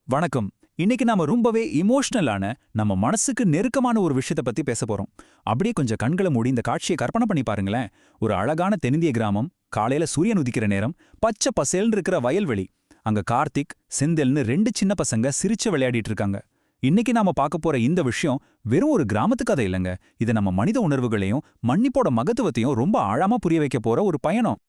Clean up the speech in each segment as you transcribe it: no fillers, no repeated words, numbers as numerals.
வணக்கம். இன்னைக்கு நாம ரொம்பவே இமோஷனலான, நம்ம மனசுக்கு நெருக்கமான ஒரு விஷயத்த பத்தி பேச போறோம். அப்படியே கொஞ்சம் கண்களை மூடி இந்த காட்சியை கற்பனை பண்ணி பாருங்களேன். ஒரு அழகான தென்னிந்திய கிராமம், காலையில சூரியன் உதிக்கிற நேரம், பச்சை பசேல்னு இருக்கிற வயல்வெளி. அங்க கார்த்திக், செந்தில்னு ரெண்டு சின்ன பசங்க சிரிச்சு விளையாடிட்டு இருக்காங்க. இன்னைக்கு நாம பார்க்க போற இந்த விஷயம் வெறும் ஒரு கிராமத்து கதை இல்லைங்க. இது நம்ம மனித உணர்வுகளையும் மன்னிப்போட மகத்துவத்தையும் ரொம்ப ஆழமா புரிய வைக்க போற ஒரு பயணம்.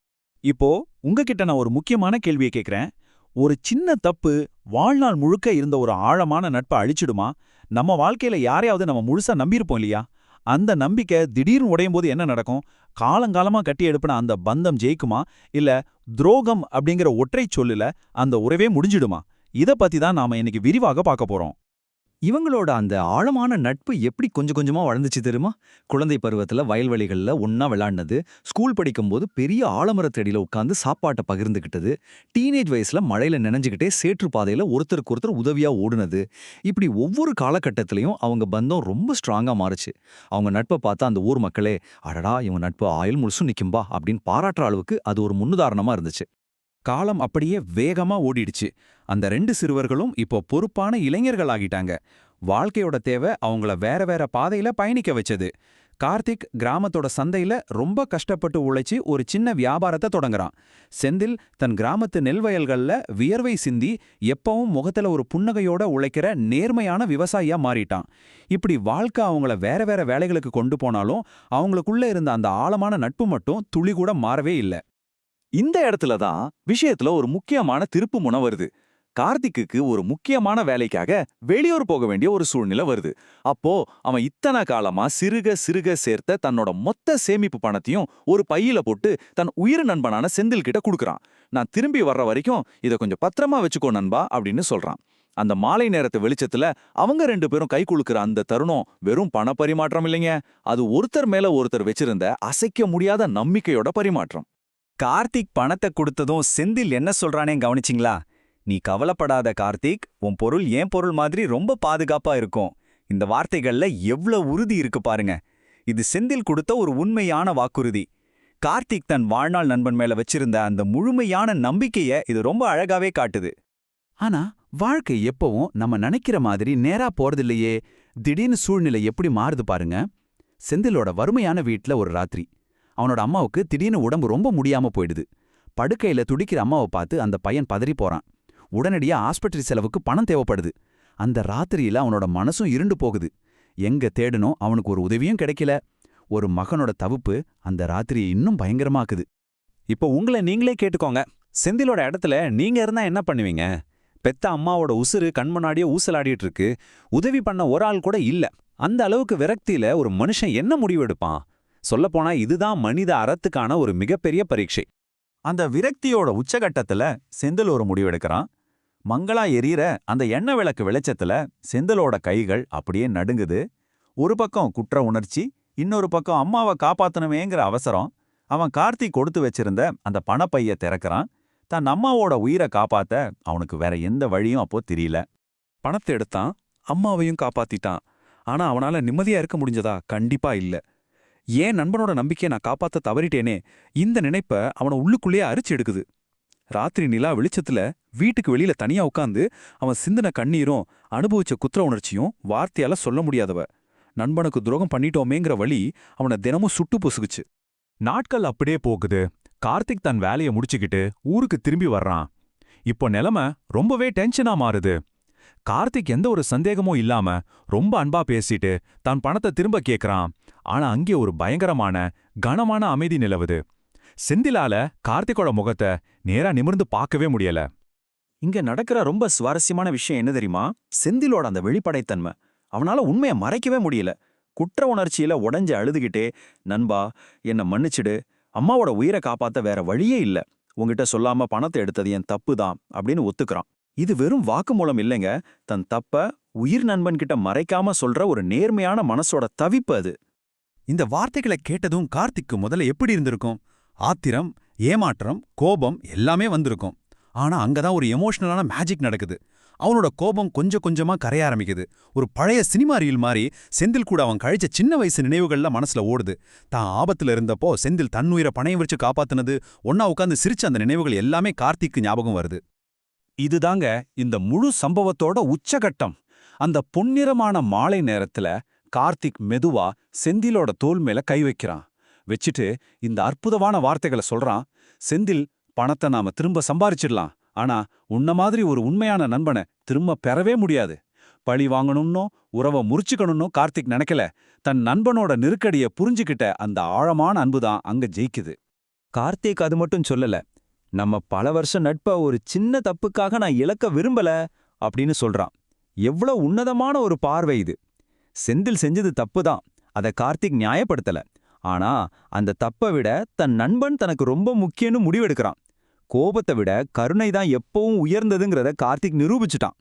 இப்போ உங்ககிட்ட நான் ஒரு முக்கியமான கேள்வியை கேட்கிறேன். ஒரு சின்ன தப்பு வாழ்நாள் முழுக்க இருந்த ஒரு ஆழமான நட்பை அழிச்சிடுமா? நம்ம வாழ்க்கையில யாரையாவது நம்ம முழுசா நம்பியிருப்போம் இல்லையா? அந்த நம்பிக்கை திடீர்னு உடையும் போது என்ன நடக்கும்? காலங்காலமா கட்டி எழுப்பின அந்த பந்தம் ஜெயிக்குமா? இல்ல துரோகம் அப்படிங்கிற ஒற்றைச் சொல்லுல அந்த உறவே முடிஞ்சிடுமா? இத பத்தி தான் நாம இன்னைக்கு விரிவாக பார்க்க போறோம். இவங்களோட அந்த ஆழமான நட்பு எப்படி கொஞ்சம் கொஞ்சமா வளர்ந்துச்சு தெரியுமா? குழந்தை பருவத்துல வயல்வெளிகள்ல ஒண்ணா விளையாடினது, ஸ்கூல் படிக்கும்போது பெரிய ஆலமரத்தடியில உட்கார்ந்து சாப்பாட்டை பகிர்ந்துக்கிட்டது, டீனேஜ் வயசுல மழையில நனைஞ்சுக்கிட்டே சேற்று பாதையில ஒருத்தருக்கு ஒருத்தர் உதவியா ஓடுனது, இப்படி ஒவ்வொரு காலகட்டத்திலையும் அவங்க பந்தம் ரொம்ப ஸ்ட்ராங்கா மாறுச்சு. அவங்க நட்பை பார்த்தா அந்த ஊர் மக்களே, அடடா இவங்க நட்பு ஆயுள் முழுசும் நிக்கும்பா அப்படின்னு பாராட்டுற அளவுக்கு அது ஒரு முன்னுதாரணமா இருந்துச்சு. காலம் அப்படியே வேகமா ஓடிடுச்சு. அந்த ரெண்டு சிறுவர்களும் இப்போ பொறுப்பான இளைஞர்களாகிட்டாங்க. வாழ்க்கையோட தேவை அவங்கள வேற வேற பாதையில பயணிக்க வச்சது. கார்த்திக் கிராமத்தோட சந்தையில ரொம்ப கஷ்டப்பட்டு உழைச்சி ஒரு சின்ன வியாபாரத்தை தொடங்குறான். செந்தில் தன் கிராமத்து நெல் வயல்கள்ல வியர்வை சிந்தி எப்பவும் முகத்துல ஒரு புன்னகையோட உழைக்கிற நேர்மையான விவசாயியா மாறிட்டான். இப்படி வாழ்க்கை அவங்கள வேற வேற வேலைகளுக்கு கொண்டு போனாலும் அவங்களுக்குள்ள இருந்த அந்த ஆழமான நட்பு மட்டும் துளி கூட மாறவே இல்லை. இந்த இடத்துல தான் விஷயத்துல ஒரு முக்கியமான திருப்பு முனை வருது. கார்த்திக்குக்கு ஒரு முக்கியமான வேலைக்காக வெளியூர் போக வேண்டிய ஒரு சூழ்நிலை வருது. அப்போ அவன் இத்தனை காலமா சிறுக சிறுக சேர்த்த தன்னோட மொத்த சேமிப்பு பணத்தையும் ஒரு பையில போட்டு தன் உயிர் நண்பனான செந்தில் கிட்ட கொடுக்கறான். நான் திரும்பி வர்ற வரைக்கும் இதை கொஞ்சம் பத்திரமா வச்சுக்கோ நண்பா அப்படின்னு சொல்றான். அந்த மாலை நேரத்து வெளிச்சத்துல அவங்க ரெண்டு பேரும் கை குலுக்குற அந்த தருணம் வெறும் பண பரிமாற்றம் இல்லைங்க. அது ஒருத்தர் மேல ஒருத்தர் வச்சிருந்த அசைக்க முடியாத நம்பிக்கையோட பரிமாற்றம். கார்த்திக் பணத்தை கொடுத்ததும் செந்தில் என்ன சொல்றானே கவனிச்சிங்களா? நீ கவலைப்படாத கார்த்திக், உன் பொருள் என் பொருள் மாதிரி ரொம்ப பாதுகாப்பா இருக்கும். இந்த வார்த்தைகள்ல எவ்வளவு உறுதி இருக்கு பாருங்க. இது செந்தில் கொடுத்த ஒரு உண்மையான வாக்குறுதி. கார்த்திக் தன் வாழ்நாள் நண்பன் மேல வச்சிருந்த அந்த முழுமையான நம்பிக்கைய இது ரொம்ப அழகாவே காட்டுது. ஆனா வாழ்க்கை எப்பவும் நம்ம நினைக்கிற மாதிரி நேரா போறதில்லையே. திடீர்னு சூழ்நிலை எப்படி மாறுது பாருங்க. செந்திலோட வறுமையான வீட்ல ஒரு ராத்திரி அவனோட அம்மாவுக்கு திடீர்னு உடம்பு ரொம்ப முடியாம போயிடுது. படுக்கையில துடிக்கிற அம்மாவை பார்த்து அந்த பையன் பதறி போறான். உடனடியா ஆஸ்பத்திரி செலவுக்கு பணம் தேவைப்படுது. அந்த ராத்திரியில அவனோட மனசும் இருண்டு போகுது. எங்க தேடணும் அவனுக்கு ஒரு உதவியும் கிடைக்கல. ஒரு மகனோட தவிப்பு அந்த ராத்திரியை இன்னும் பயங்கரமாக்குது. இப்போ உங்களை நீங்களே கேட்டுக்கோங்க. செந்திலோட இடத்துல நீங்க இருந்தா என்ன பண்ணுவீங்க? பெத்த அம்மாவோட உசுறு கண்முன்னாடியே ஊசலாடிட்டு இருக்கு. உதவி பண்ண ஒரு ஆள் கூட இல்ல. அந்த அளவுக்கு விரக்தியில ஒரு மனுஷன் என்ன முடிவு எடுப்பான்? சொல்லப்போனா இதுதான் மனித அறத்துக்கான ஒரு மிகப்பெரிய பரீட்சை. அந்த விரக்தியோட உச்சகட்டத்துல செந்தில் ஒரு முடிவெடுக்கிறான். மங்களா எரியற அந்த எண்ணெய் விளக்கு வெளிச்சத்துல செந்திலோட கைகள் அப்படியே நடுங்குது. ஒரு பக்கம் குற்ற உணர்ச்சி, இன்னொரு பக்கம் அம்மாவை காப்பாத்தணுமேங்கிற அவசரம். அவன் கார்த்திக் கொடுத்து வச்சிருந்த அந்த பணப்பைய திறக்கிறான். தன் அம்மாவோட உயிரை காப்பாத்த அவனுக்கு வேற எந்த வழியும் அப்போ தெரியல. பணத்தை எடுத்தான், அம்மாவையும் காப்பாத்திட்டான். ஆனா அவனால நிம்மதியா இருக்க முடிஞ்சதா? கண்டிப்பா இல்ல. ஏன் நண்பனோட நம்பிக்கையை நான் காப்பாத்த தவறிட்டேனே, இந்த நினைப்ப அவனை உள்ளுக்குள்ளேயே அரிச்சு எடுக்குது. ராத்திரி நிலா வெளிச்சத்துல வீட்டுக்கு வெளியில தனியா உட்காந்து அவன் சிந்தின கண்ணீரும் அனுபவிச்ச குற்ற உணர்ச்சியும் வார்த்தையால சொல்ல முடியாதவ. நண்பனுக்கு துரோகம் பண்ணிட்டோமேங்கிற வழி அவனை தினமும் சுட்டு பொசுகுச்சு. நாட்கள் அப்படியே போகுது. கார்த்திக் தன் வேலையை முடிச்சுக்கிட்டு ஊருக்கு திரும்பி வர்றான். இப்போ நிலைமை ரொம்பவே டென்ஷனா மாறுது. கார்த்திக் எந்த ஒரு சந்தேகமும் இல்லாம ரொம்ப அன்பா பேசிட்டு தான் பணத்தை திரும்ப கேட்கறான். ஆனா அங்கே ஒரு பயங்கரமான கனமான அமைதி நிலவுது. செந்திலால கார்த்திக்கோட முகத்தை நேரா நிமிர்ந்து பார்க்கவே முடியல. இங்க நடக்கிற ரொம்ப சுவாரஸ்யமான விஷயம் என்ன தெரியுமா? செந்திலோட அந்த வெளிப்படைத்தன்மை. அவனால உண்மையை மறைக்கவே முடியல. குற்ற உணர்ச்சியில உடைஞ்சு அழுதுகிட்டே, நண்பா என்ன மன்னிச்சிடு, அம்மாவோட உயிரை காப்பாத்த வேற வழியே இல்ல, உங்ககிட்ட சொல்லாம பணத்தை எடுத்தது என் தப்பு தான் அப்படின்னு ஒத்துக்கிறான். இது வெறும் வாக்குமூலம் இல்லைங்க. தன் தப்ப உயிர் நண்பன் கிட்ட மறைக்காம சொல்ற ஒரு நேர்மையான மனசோட தவிப்பு அது. இந்த வார்த்தைகளை கேட்டதும் கார்த்திக்கு முதல்ல எப்படி இருந்திருக்கும்? ஆத்திரம், ஏமாற்றம், கோபம் எல்லாமே வந்திருக்கும். ஆனா அங்கதான் ஒரு எமோஷனலான மேஜிக் நடக்குது. அவனோட கோபம் கொஞ்சம் கொஞ்சமா கரைய ஆரம்பிக்குது. ஒரு பழைய சினிமா ரீல் மாதிரி செந்தில் கூட அவன் கழிச்ச சின்ன வயசு நினைவுகள்ல மனசுல ஓடுது. தான் ஆபத்துல இருந்தப்போ செந்தில் தன்னுயிரை பணையம் வச்சு காப்பாத்துனது, ஒன்னா உட்காந்து சிரிச்ச அந்த நினைவுகள் எல்லாமே கார்த்திக்கு ஞாபகம் வருது. இதுதாங்க இந்த முழு சம்பவத்தோட உச்சகட்டம். அந்த பொன்னிறமான மாலை நேரத்துல கார்த்திக் மெதுவா செந்திலோட தோள் மேல கை வைக்கிறான். வச்சுட்டு இந்த அற்புதமான வார்த்தைகளை சொல்றான். செந்தில், பணத்தை நாம திரும்ப சம்பாரிச்சிடலாம், ஆனா உன்ன மாதிரி ஒரு உண்மையான நண்பனை திரும்ப பெறவே முடியாது. பழி வாங்கணும்னோ உறவை முறிச்சுக்கணும்னோ கார்த்திக் நினைக்கல. தன் நண்பனோட நெருக்கடிய புரிஞ்சுக்கிட்ட அந்த ஆழமான அன்புதான் அங்க ஜெயிக்குது. கார்த்திக் அது மட்டும் சொல்லல, நம்ம பல வருஷம் நட்ப ஒரு சின்ன தப்புக்காக நான் இழக்க விரும்பல அப்படின்னு சொல்றான். எவ்வளவு உன்னதமான ஒரு பார்வை இது. செந்தில் செஞ்சது தப்பு தான், அத கார்த்திக் நியாயப்படுத்தல. ஆனா அந்த தப்பை விட தன் நண்பன் தனக்கு ரொம்ப முக்கியம்னு முடிவெடுக்கிறான். கோபத்தை விட கருணை தான் எப்பவும் உயர்ந்ததுங்கிறத கார்த்திக் நிரூபிச்சுட்டான்.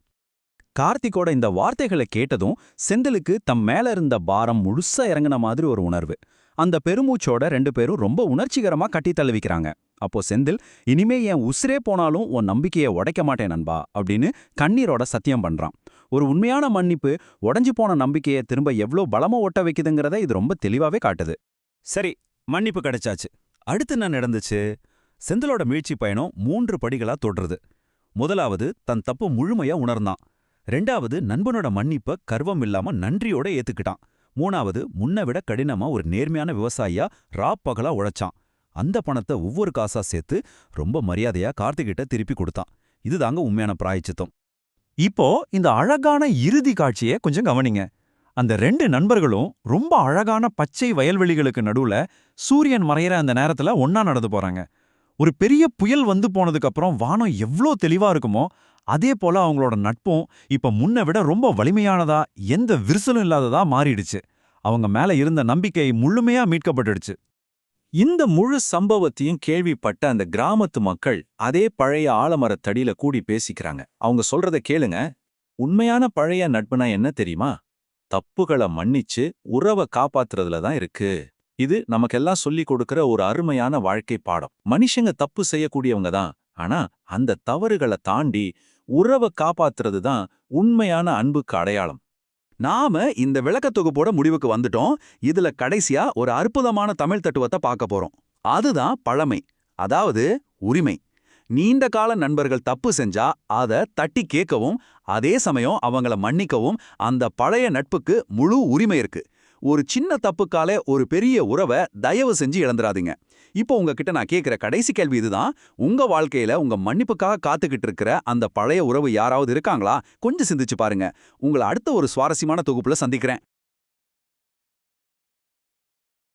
கார்த்திக்கோட இந்த வார்த்தைகளை கேட்டதும் செந்திலுக்கு தம் மேல இருந்த பாரம் முழுசா இறங்கின மாதிரி ஒரு உணர்வு. அந்த பெருமூச்சோட 2 பேரும் ரொம்ப உணர்ச்சிகரமா கட்டி தழுவிக்கிறாங்க. அப்போ செந்தில், இனிமே என் உசிரே போனாலும் உன் நம்பிக்கையை உடைக்க மாட்டேன் நண்பா அப்படின்னு கண்ணீரோட சத்தியம் பண்றான். ஒரு உண்மையான மன்னிப்பு உடைஞ்சு போன நம்பிக்கையை திரும்ப எவ்வளோ பலமா ஒட்ட வைக்குதுங்கிறத இது ரொம்ப தெளிவாவே காட்டுது. சரி, மன்னிப்பு கிடைச்சாச்சு. அடுத்து என்ன நடந்துச்சு? செந்திலோட மீழ்ச்சி பயணம் 3 படிகளா தொடருது. முதலாவது, தன் தப்பு முழுமையா உணர்ந்தான். 2வது, நண்பனோட மன்னிப்ப கர்வம் இல்லாம நன்றியோட ஏத்துக்கிட்டான். 3வது, முன்ன விட கடினமா ஒரு நேர்மையான விவசாயியா ராப்பகலா உழைச்சான். அந்த பணத்தை ஒவ்வொரு காசா சேர்த்து ரொம்ப மரியாதையா கார்த்திகிட்ட திருப்பி கொடுத்தான். இதுதாங்க உண்மையான பிராயச்சித்தம். இப்போ இந்த அழகான இறுதி காட்சியை கொஞ்சம் கவனிங்க. அந்த 2 நண்பர்களும் ரொம்ப அழகான பச்சை வயல்வெளிகளுக்கு நடுவுல சூரியன் மறையிற அந்த நேரத்துல ஒன்னா நடந்து போறாங்க. ஒரு பெரிய புயல் வந்து போனதுக்கு அப்புறம் வானம் எவ்ளோ தெளிவா இருக்குமோ அதே போல அவங்களோட நட்பும் இப்ப முன்ன விட ரொம்ப வலிமையானதா, எந்த விரிசலும் இல்லாததா மாறிடுச்சு. அவங்க மேல இருந்த நம்பிக்கை முழுமையா மீட்கப்பட்டுடுச்சு. இந்த முழு சம்பவத்தையும் கேள்விப்பட்ட அந்த கிராமத்து மக்கள் அதே பழைய ஆலமரத்தடியில கூடி பேசிக்கிறாங்க. அவங்க சொல்றத கேளுங்க. உண்மையான பழைய நட்புனா என்ன தெரியுமா? தப்புகளை மன்னிச்சு உறவை காப்பாத்துறதுல தான் இருக்கு. இது நமக்கெல்லாம் சொல்லிக் கொடுக்கிற ஒரு அருமையான வாழ்க்கை பாடம். மனுஷங்க தப்பு செய்யக்கூடியவங்க தான், ஆனா அந்த தவறுகளை தாண்டி உறவை காப்பாத்துறது தான் உண்மையான அன்புக்கு அடையாளம். நாம இந்த விளக்கத் தொகுப்போட முடிவுக்கு வந்துட்டோம். இதுல கடைசியா ஒரு அற்புதமான தமிழ் தத்துவத்தை பார்க்க போறோம். அதுதான் பழமை, அதாவது உரிமை. நீண்ட கால நண்பர்கள் தப்பு செஞ்சா அத தட்டி கேட்கவும், அதே சமயம் அவங்கள மன்னிக்கவும் அந்த பழைய நட்புக்கு முழு உரிமை இருக்கு. ஒரு சின்ன தப்புக்காலே ஒரு பெரிய உறவை தயவு செஞ்சு இழந்துராதீங்க. இப்போ உங்ககிட்ட நான் கேட்கிற கடைசி கேள்வி இதுதான். உங்க வாழ்க்கையில உங்க மன்னிப்புக்காக காத்துக்கிட்டு இருக்கிற அந்த பழைய உறவு யாராவது இருக்காங்களா? கொஞ்சம் சிந்திச்சு பாருங்க. உங்களை அடுத்த ஒரு சுவாரஸ்யமான தொகுப்புல சந்திக்கிறேன்.